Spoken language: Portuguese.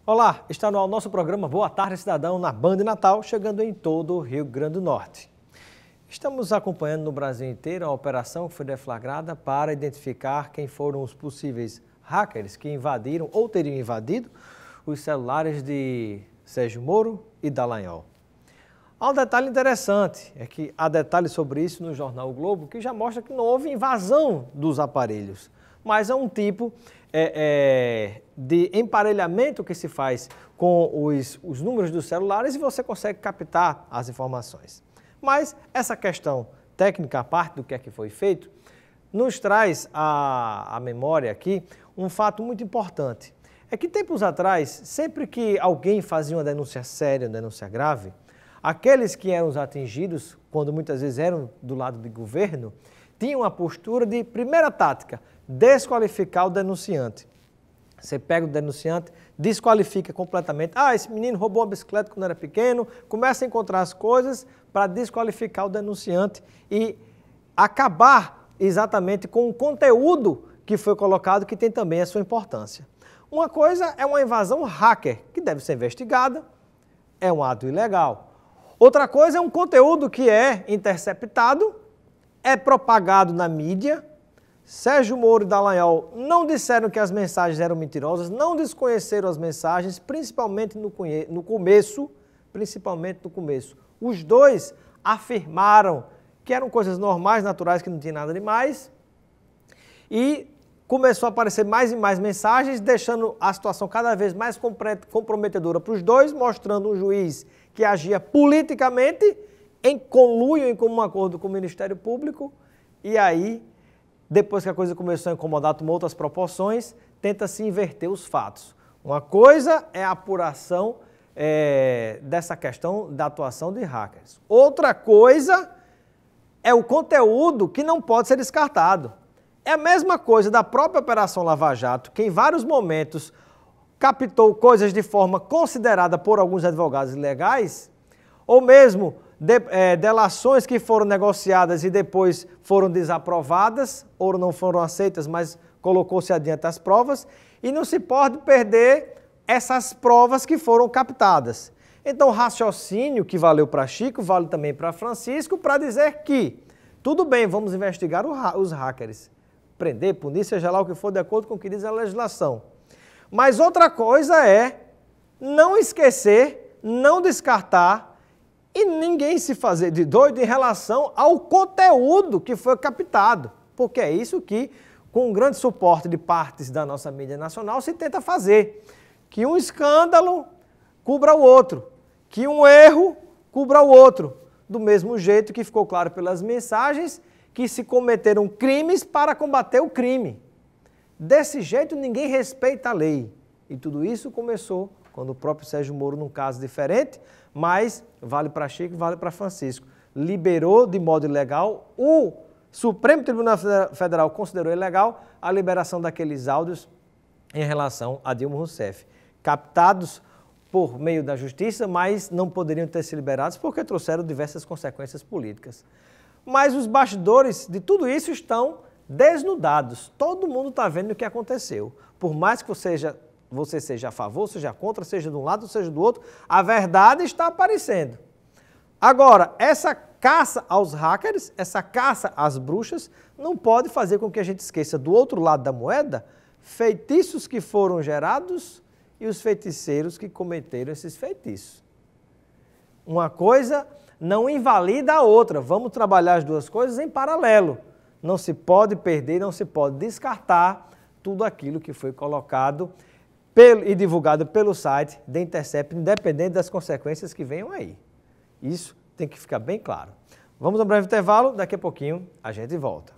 Olá, está no ar o nosso programa Boa Tarde Cidadão na Band Natal, chegando em todo o Rio Grande do Norte. Estamos acompanhando no Brasil inteiro a operação que foi deflagrada para identificar quem foram os possíveis hackers que invadiram ou teriam invadido os celulares de Sérgio Moro e Dallagnol. Há um detalhe interessante, é que há detalhes sobre isso no jornal O Globo, que já mostra que não houve invasão dos aparelhos, mas é um tipo de emparelhamento que se faz com os números dos celulares e você consegue captar as informações. Mas essa questão técnica, a parte do que é que foi feito, nos traz à memória aqui um fato muito importante. É que tempos atrás, sempre que alguém fazia uma denúncia séria, uma denúncia grave, aqueles que eram os atingidos, quando muitas vezes eram do lado do governo, tinham a postura de, primeira tática, desqualificar o denunciante. Você pega o denunciante, desqualifica completamente. Ah, esse menino roubou uma bicicleta quando era pequeno, começa a encontrar as coisas para desqualificar o denunciante e acabar exatamente com o conteúdo que foi colocado, que tem também a sua importância. Uma coisa é uma invasão hacker, que deve ser investigada, é um ato ilegal. Outra coisa é um conteúdo que é interceptado, é propagado na mídia. Sérgio Moro e Dallagnol não disseram que as mensagens eram mentirosas, não desconheceram as mensagens, principalmente no começo. Os dois afirmaram que eram coisas normais, naturais, que não tinha nada demais. E começou a aparecer mais e mais mensagens, deixando a situação cada vez mais comprometedora para os dois, mostrando um juiz que agia politicamente, em conluio, em comum acordo com o Ministério Público, e aí, depois que a coisa começou a incomodar, tomou outras proporções, tenta-se inverter os fatos. Uma coisa é a apuração dessa questão da atuação de hackers. Outra coisa é o conteúdo que não pode ser descartado. É a mesma coisa da própria Operação Lava Jato, que em vários momentos captou coisas de forma considerada por alguns advogados ilegais, ou mesmo delações que foram negociadas e depois foram desaprovadas, ou não foram aceitas, mas colocou-se adiante as provas, e não se pode perder essas provas que foram captadas. Então, o raciocínio que valeu para Chico, vale também para Francisco, para dizer que, tudo bem, vamos investigar os hackers, prender, punir, seja lá o que for, de acordo com o que diz a legislação. Mas outra coisa é não esquecer, não descartar, e ninguém se fazer de doido em relação ao conteúdo que foi captado, porque é isso que, com um grande suporte de partes da nossa mídia nacional, se tenta fazer. Que um escândalo cubra o outro, que um erro cubra o outro, do mesmo jeito que ficou claro pelas mensagens que se cometeram crimes para combater o crime. Desse jeito ninguém respeita a lei. E tudo isso começou quando o próprio Sérgio Moro, num caso diferente, mas vale para Chico, vale para Francisco, liberou de modo ilegal, o Supremo Tribunal Federal considerou ilegal a liberação daqueles áudios em relação a Dilma Rousseff, captados por meio da justiça, mas não poderiam ter sido liberados porque trouxeram diversas consequências políticas. Mas os bastidores de tudo isso estão desnudados, todo mundo está vendo o que aconteceu, por mais que você seja a favor, seja contra, seja de um lado, seja do outro, a verdade está aparecendo. Agora, essa caça aos hackers, essa caça às bruxas, não pode fazer com que a gente esqueça do outro lado da moeda feitiços que foram gerados e os feiticeiros que cometeram esses feitiços. Uma coisa não invalida a outra, vamos trabalhar as duas coisas em paralelo. Não se pode perder, não se pode descartar tudo aquilo que foi colocado e divulgado pelo site The Intercept, independente das consequências que venham aí. Isso tem que ficar bem claro. Vamos a um breve intervalo, daqui a pouquinho a gente volta.